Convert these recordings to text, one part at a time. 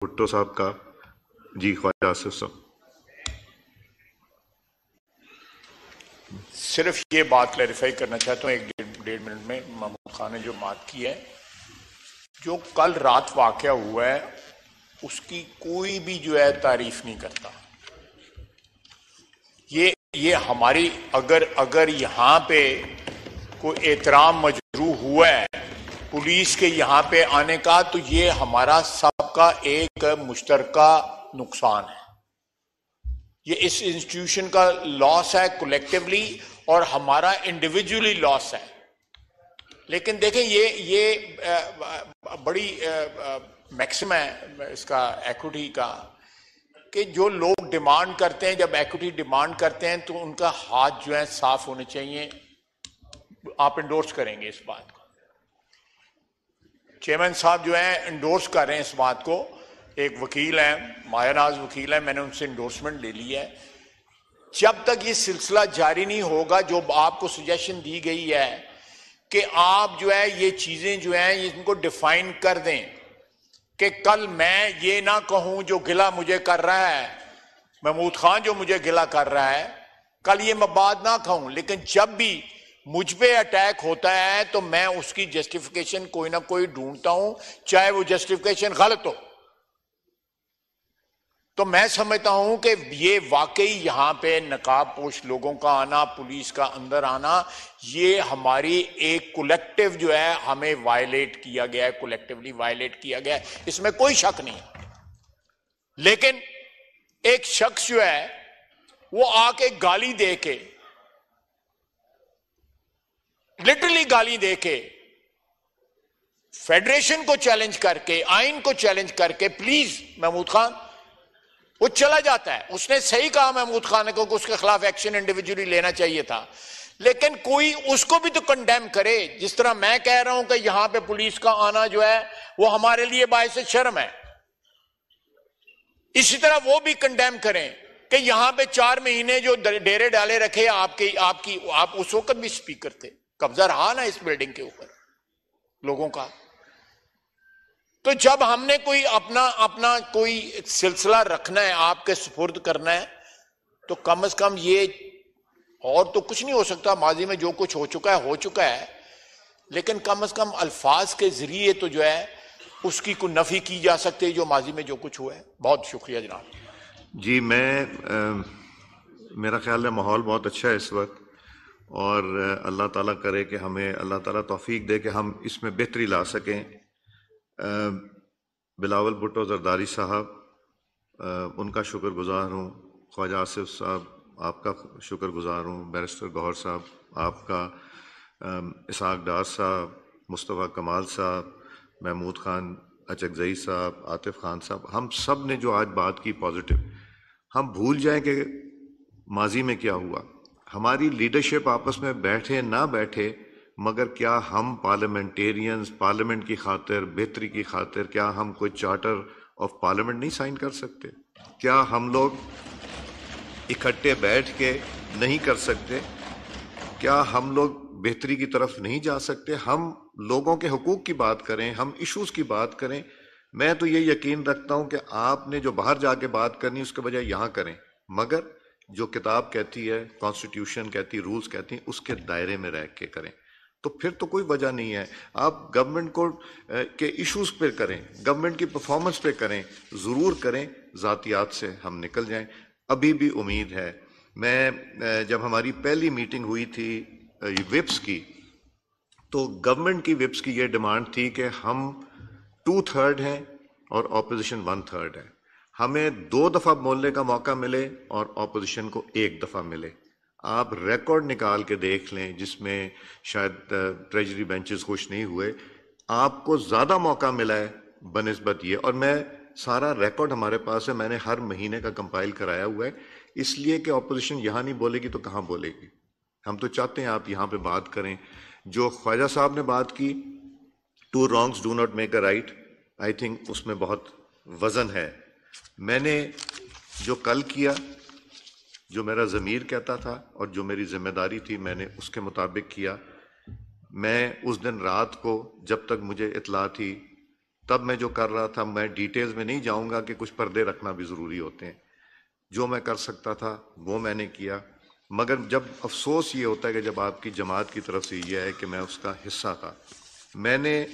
بھٹو صاحب کا. جی خواجہ آصف صاحب. صرف یہ بات کلیریفائی کرنا چاہتا ہوں 1-1.5 منٹ میں. محمود خان نے جو بات کی ہے، جو کل رات واقعہ ہوا ہے اس کی کوئی بھی جو ہے تعریف نہیں کرتا. یہ ہماری اگر یہاں پہ کوئی احترام مجروح ہوا ہے پولیس کے یہاں پہ آنے کا، تو یہ ہمارا سب کا ایک مشترکہ نقصان ہے. یہ اس انسٹیٹیوشن کا لاس ہے کولیکٹیولی، اور ہمارا انڈیویجولی لاس ہے. لیکن دیکھیں یہ بڑی میکسم ہے اس کا ایکوٹی کا، کہ جو لوگ ڈیمانڈ کرتے ہیں، جب ایکوٹی ڈیمانڈ کرتے ہیں تو ان کا ہاتھ جو ہے صاف ہونے چاہیے. آپ انڈورس کریں گے اس بات کو؟ چیئرمین صاحب جو ہیں انڈورس کر رہے ہیں اس بات کو. ایک وکیل ہیں، ماہر ناز وکیل ہیں، میں نے ان سے انڈورسمنٹ لے لی ہے. جب تک یہ سلسلہ جاری نہیں ہوگا، جو آپ کو سجیشن دی گئی ہے کہ آپ جو ہے یہ چیزیں جو ہیں ان کو ڈیفائن کر دیں، کہ کل میں یہ نہ کہوں جو گلہ مجھے کر رہا ہے، محمود خان جو مجھے گلہ کر رہا ہے، کل یہ میں بات نہ کہوں، لیکن جب بھی مجھ پہ اٹیک ہوتا ہے تو میں اس کی جسٹیفیکیشن کوئی نہ کوئی ڈھونڈتا ہوں، چاہے وہ جسٹیفیکیشن غلط ہو. تو میں سمجھتا ہوں کہ یہ واقعی یہاں پہ نقاب پوش لوگوں کا آنا، پولیس کا اندر آنا، یہ ہماری ایک کولیکٹیو جو ہے ہمیں وائلیٹ کیا گیا ہے، کولیکٹیولی وائلیٹ کیا گیا ہے، اس میں کوئی شک نہیں. لیکن ایک شخص جو ہے وہ آ کے گالی دے کے، لٹرلی گالی دے کے، فیڈریشن کو چیلنج کر کے، آئین کو چیلنج کر کے، پلیز محمود خان وہ چلا جاتا ہے. اس نے صحیح کہا محمود خان کو کہ اس کے خلاف ایکشن انڈیویجولی لینا چاہیے تھا، لیکن کوئی اس کو بھی تو کنڈیم کرے. جس طرح میں کہہ رہا ہوں کہ یہاں پہ پولیس کا آنا جو ہے وہ ہمارے لیے باعث شرم ہے، اسی طرح وہ بھی کنڈیم کریں کہ یہاں پہ 4 مہینے جو ڈیرے ڈالے رکھے آپ اس وقت بھی سپیکر تھے، قبضہ رہا نا اس بلڈنگ کے اوپر لوگوں کا. تو جب ہم نے کوئی اپنا کوئی سلسلہ رکھنا ہے، آپ کے سپرد کرنا ہے، تو کم از کم یہ، اور تو کچھ نہیں ہو سکتا، ماضی میں جو کچھ ہو چکا ہے، لیکن کم از کم الفاظ کے ذریعے تو جو ہے اس کی کوئی نفی کی جا سکتی ہے جو ماضی میں جو کچھ ہوا ہے. بہت شکریہ جناب. جی میرا خیال ہے ماحول بہت اچھا ہے اس وقت، اور اللہ تعالیٰ کرے کہ ہمیں اللہ تعالیٰ توفیق دے کہ ہم اس میں بہتری لا سکیں. بلاول بھٹو زرداری صاحب، ان کا شکر گزار ہوں. خواجہ آصف صاحب آپ کا شکر گزار ہوں. بیرسٹر گوہر صاحب آپ کا، اسحاق ڈار صاحب، مصطفیٰ کمال صاحب، محمود خان اچکزئی صاحب، عاطف خان صاحب، ہم سب نے جو آج بات کی پازیٹیو. ہم بھول جائیں کہ ماضی میں کیا ہوا. ہماری لیڈرشپ آپس میں بیٹھے نہ بیٹھے، مگر کیا ہم پارلیمنٹیرینز پارلیمنٹ کی خاطر، بہتری کی خاطر، کیا ہم کوئی چارٹر آف پارلیمنٹ نہیں سائن کر سکتے؟ کیا ہم لوگ اکٹھے بیٹھ کے نہیں کر سکتے؟ کیا ہم لوگ بہتری کی طرف نہیں جا سکتے؟ ہم لوگوں کے حقوق کی بات کریں، ہم ایشوز کی بات کریں. میں تو یہ یقین رکھتا ہوں کہ آپ نے جو باہر جا کے بات کرنی اس کے بجائے یہاں کریں، مگر جو کتاب کہتی ہے، کانسٹیٹیوشن کہتی، رولز کہتی ہیں، اس کے دائرے میں رہ کے کریں. تو پھر تو کوئی وجہ نہیں ہے. آپ گورنمنٹ کو کے ایشوز پہ کریں، گورنمنٹ کی پرفارمنس پہ کریں، ضرور کریں. ذاتیات سے ہم نکل جائیں. ابھی بھی امید ہے. میں جب ہماری پہلی میٹنگ ہوئی تھی وپس کی، تو گورنمنٹ کی وپس کی یہ ڈیمانڈ تھی کہ ہم 2/3 ہیں اور اپوزیشن 1/3 ہے. ہمیں 2 دفعہ بولنے کا موقع ملے اور اپوزیشن کو 1 دفعہ ملے. آپ ریکارڈ نکال کے دیکھ لیں، جس میں شاید ٹریجری بینچز خوش نہیں ہوئے. آپ کو زیادہ موقع ملا ہے بنسبت یہ، اور میں سارا ریکارڈ ہمارے پاس ہے، میں نے ہر مہینے کا کمپائل کرایا ہوا ہے، اس لیے کہ اپوزیشن یہاں نہیں بولے گی تو کہاں بولے گی. ہم تو چاہتے ہیں آپ یہاں پہ بات کریں. جو خواجہ صاحب نے بات کی، 2 wrongs do not make a right، I think اس میں بہت وزن ہے. میں نے جو کل کیا، جو میرا ضمیر کہتا تھا اور جو میری ذمہ داری تھی، میں نے اس کے مطابق کیا. میں اس دن رات کو جب تک مجھے اطلاع تھی تب میں جو کر رہا تھا، میں ڈیٹیلز میں نہیں جاؤں گا کہ کچھ پردے رکھنا بھی ضروری ہوتے ہیں، جو میں کر سکتا تھا وہ میں نے کیا. مگر جب افسوس یہ ہوتا ہے کہ جب آپ کی جماعت کی طرف سے یہ ہے کہ میں اس کا حصہ تھا. میں نے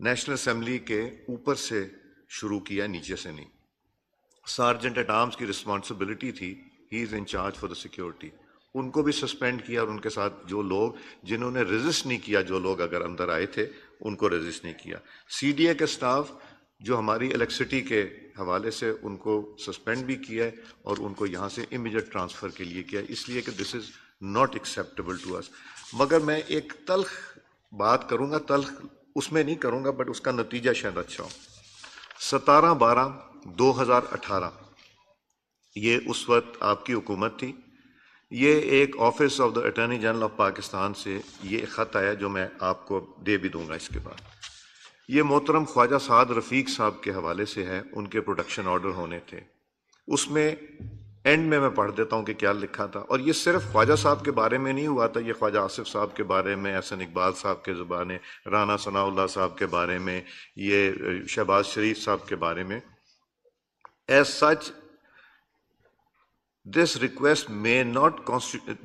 نیشنل اسمبلی کے اوپر سے شروع کیا، نیچے سے نہیں. سارجنٹ ایٹ آرمز کی رسپانسبلٹی تھی، he is in charge for the security. ان کو بھی سسپینڈ کیا، اور ان کے ساتھ جو لوگ جنہوں نے رزسٹ نہیں کیا، جو لوگ اگر اندر آئے تھے ان کو رزسٹ نہیں کیا. سی ڈی اے کے سٹاف جو ہماری الیکٹرسٹی کے حوالے سے ان کو سسپینڈ بھی کیا ہے، اور ان کو یہاں سے امیڈیٹ ٹرانسفر کے لیے کیا ہے، اس لیے کہ دس از ناٹ ایکسیپٹیبل ٹو اس. مگر میں ایک تلخ بات کروں گا، تلخ اس میں نہیں کروں گا، بٹ اس کا نتیجہ شاید اچھا ہو. 17/12/2018 یہ اس وقت آپ کی حکومت تھی. یہ ایک office of the attorney general of Pakistan سے یہ خط آیا جو میں آپ کو دے بھی دوں گا اس کے بعد. یہ محترم خواجہ سعد رفیق صاحب کے حوالے سے ہے، ان کے پروڈکشن آرڈر ہونے تھے. اس میں اینڈ میں پڑھ دیتا ہوں کہ کیا لکھا تھا. اور یہ صرف خواجہ صاحب کے بارے میں نہیں ہوا تھا، یہ خواجہ آصف صاحب کے بارے میں، احسن اقبال صاحب کے زبانیں، رانا ثناء اللہ صاحب کے بارے میں، یہ شہباز شریف صاحب کے بارے میں. As such this request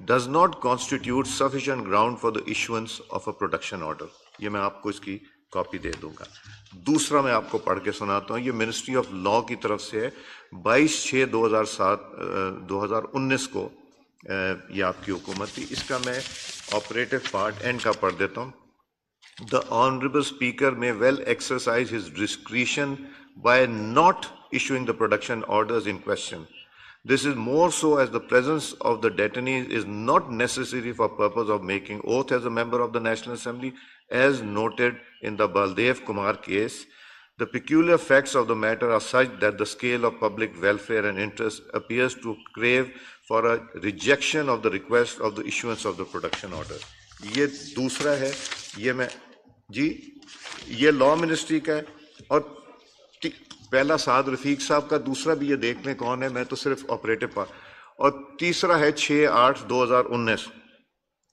does not constitute sufficient ground for the issuance of a production order. یہ میں آپ کو اس کی کاپی دے دوں گا. دوسرا میں آپ کو پڑھ کے سناتا ہوں، یہ منسٹری آف لا کی طرف سے ہے، 22/6/2019 کو یہ آپ کی حکومت تھی. اس کا میں آپریٹو پارٹ اینڈ کا پڑھ دیتا ہوں. The Honorable Speaker may well exercise his discretion by not issuing the production orders in question. This is more so as the presence of the detainees is not necessary for purpose of making oath as a member of the National Assembly, as noted in the Baldev Kumar case. The peculiar facts of the matter are such that the scale of public welfare and interest appears to crave for a rejection of the request of the issuance of the production order. یہ دوسرا ہے، یہ میں یہ لا ministry کا ہے. اور پہلا سعد رفیق صاحب کا، دوسرا بھی یہ دیکھ لیں کون ہے، میں تو صرف آپریٹو پارٹ. اور تیسرا ہے 6/8/2019.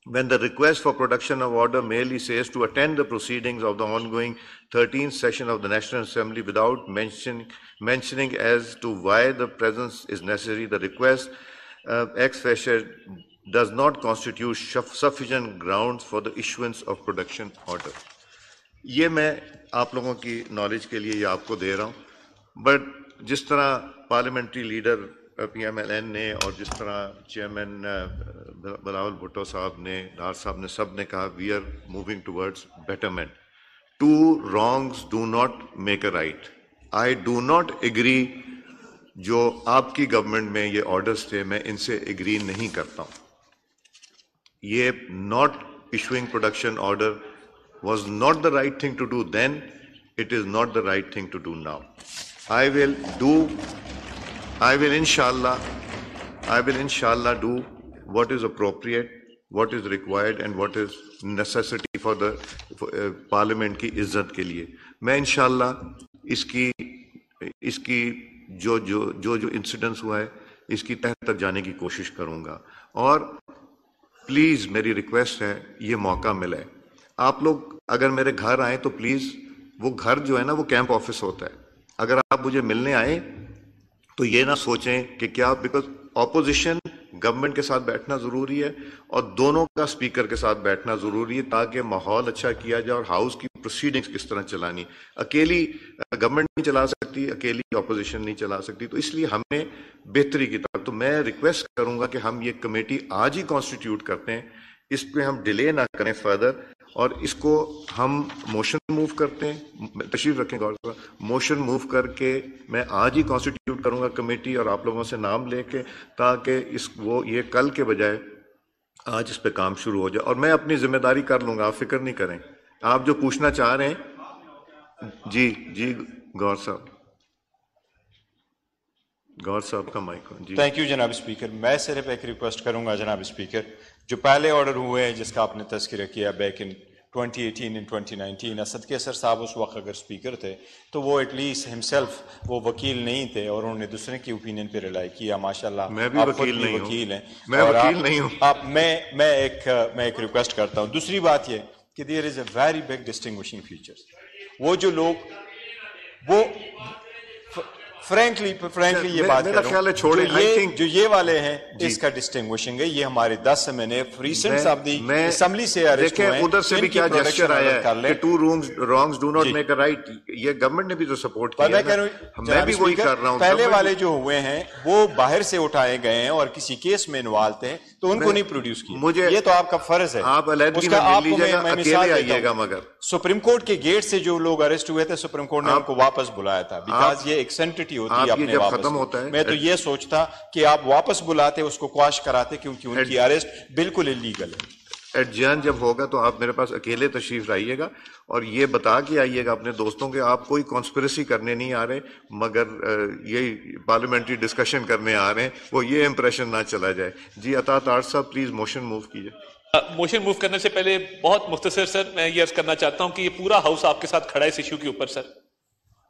When the request for production of order merely says to attend the proceedings of the ongoing 13th session of the National Assembly without mentioning as to why the presence is necessary, the request ex facie does not constitute sufficient grounds for the issuance of production order. یہ میں آپ لوگوں کی knowledge کے لیے یہ آپ کو دے رہا ہوں. بٹ جس طرح parliamentary leader P M L N نے، اور جس طرح چیئرمین بلاول بھٹو صاحب نے، ڈار صاحب نے، سب نے کہا we are moving towards betterment. 2 wrongs do not make a right. I do not agree. جو آپ کی گورنمنٹ میں یہ آرڈرز تھے، میں ان سے ایگری نہیں کرتا ہوں. یہ not issuing production order was not the right thing to do then. It is not the right thing to do now. I will inshallah do what is appropriate, what is required and what is necessity for the parliament کی عزت کے لیے. میں انشاءاللہ اس کی جو incidence ہوا ہے اس کی تہ تک جانے کی کوشش کروں گا. اور پلیز میری ریکویسٹ ہے، یہ موقع ملے، آپ لوگ اگر میرے گھر آئیں تو پلیز، وہ گھر جو ہے نا وہ کیمپ آفس ہوتا ہے. اگر آپ مجھے ملنے آئیں تو یہ نہ سوچیں کہ کیا، بیکاز اپوزیشن گورنمنٹ کے ساتھ بیٹھنا ضروری ہے اور دونوں کا اسپیکر کے ساتھ بیٹھنا ضروری ہے تاکہ ماحول اچھا کیا جائے. اور ہاؤس کی پروسیڈنگز کس طرح چلانی، اکیلی گورنمنٹ نہیں چلا سکتی، اکیلی اپوزیشن نہیں چلا سکتی. تو اس لیے ہمیں بہتری کی طرف، تو میں ریکویسٹ کروں گا کہ ہم یہ کمیٹی آج ہی کانسٹیٹیوٹ کرتے ہیں، اس پہ ہم ڈیلے نہ کریں فردر، اور اس کو ہم موشن موو کرتے ہیں. تشریف رکھیں گور صاحب. موشن موو کر کے میں آج ہی کانسٹیٹیوٹ کروں گا کمیٹی، اور آپ لوگوں سے نام لے کے، تاکہ یہ کل کے بجائے آج اس پہ کام شروع ہو جائے. اور میں اپنی ذمہ داری کر لوں گا، آپ فکر نہیں کریں. آپ جو پوچھنا چاہ رہے ہیں، جی گور صاحب کا مائک. جی تھینک یو جناب اسپیکر. میں صرف ایک ریکویسٹ کروں گا جناب اسپیکر، جو پہلے آرڈر ہوئے ہیں جس کا آپ نے تذکرہ کیا بیک ان 2018 and 2019، اسد کیسر صاحب اس وقت اگر اسپیکر تھے تو وہ ایٹ لیسٹ ہمسیلف وہ وکیل نہیں تھے، اور انہوں نے دوسرے کی اوپینین پہ ریلائی کیا. ماشاءاللہ میں بھی وکیل ہیں. میں وکیل نہیں ہوں. میں ایک ریکویسٹ کرتا ہوں. دوسری بات یہ کہ there is a very big distinguishing feature. وہ جو لوگ وہ فرینکلی یہ بات میرا خیال ہے چھوڑیں. جو یہ والے ہیں اس کا ڈسٹنگوشنگ ہے, یہ ہمارے 10 مہینے ریسنٹس آف دی اسمبلی سے ارسٹ ہوئے ہیں. ادھر سے بھی کیا جسچر آیا ہے کہ 2 wrongs do not make a right. یہ گورنمنٹ نے بھی تو سپورٹ کیا ہے. میں بھی وہی کر رہا ہوں. پہلے والے جو ہوئے ہیں وہ باہر سے اٹھائے گئے ہیں اور کسی کیس میں انوالو تھے تو ان کو نہیں پروڈیوس کیا. یہ تو آپ کا فرض ہے. آپ علیحدگی میں مل لیجیے گا, اکیلے آئیے گا. مگر سپریم کورٹ کے گیٹ سے جو لوگ ارسٹ ہوئے تھے سپریم کورٹ نے ان کو واپس بلایا تھا, بیکاز یہ ایک سینٹیٹی ہوتی ہے اپنے واپس. میں تو یہ سوچتا کہ آپ واپس بلاتے, اس کو قواش کراتے, کیونکہ ان کی اریسٹ بالکل انلیگل ہے. ایڈجرن جب ہوگا تو آپ میرے پاس اکیلے تشریف لائیے گا اور یہ بتا کے آئیے گا اپنے دوستوں کے آپ کوئی کانسپریسی کرنے نہیں آ رہے, مگر یہ پارلیمنٹری ڈسکشن کرنے آ رہے ہیں, وہ یہ امپریشن نہ چلا جائے. جی عطا تاج صاحب پلیز موشن موو کیجیے. موشن موو کرنے سے پہلے بہت مختصر سر میں یہ عرض کرنا چاہتا ہوں کہ یہ پورا ہاؤس آپ کے ساتھ کھڑا ہے اس ایشو کے اوپر سر,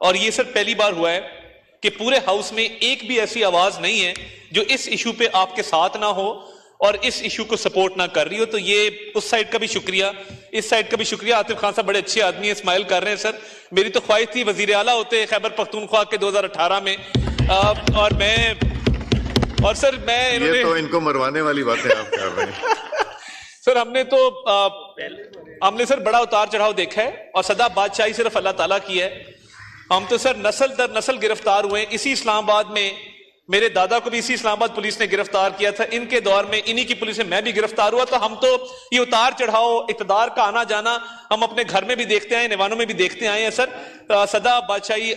اور یہ سر پہلی بار ہوا ہے کہ پورے ہاؤس میں ایک بھی ایسی آواز نہیں ہے جو اس ایشو پہ آپ کے ساتھ نہ ہو اور اس ایشو کو سپورٹ نہ کر رہی ہو. تو یہ اس سائڈ کا بھی شکریہ, اس سائڈ کا بھی شکریہ. عاطف خان صاحب بڑے اچھے آدمی ہیں, اسمائل کر رہے ہیں سر. میری تو خواہش تھی وزیر اعلیٰ ہوتے خیبر پختونخوا کے 2018 میں, اور سر میں یہ تو ان کو مروانے والی باتیں آپ کر رہے ہیں. سر ہم نے سر بڑا اتار چڑھاؤ دیکھا ہے اور سدا بادشاہی صرف اللہ تعالیٰ کی ہے. ہم تو سر نسل در نسل گرفتار ہوئے. اسی اسلام آباد میں میرے دادا کو بھی اسی اسلام آباد پولیس نے گرفتار کیا تھا, ان کے دور میں انہی کی پولیس سے میں بھی گرفتار ہوا. تو ہم تو یہ اتار چڑھاؤ اقتدار کا آنا جانا ہم اپنے گھر میں بھی دیکھتے آئے, نیوانوں میں بھی دیکھتے آئے ہیں سر. سدا بادشاہی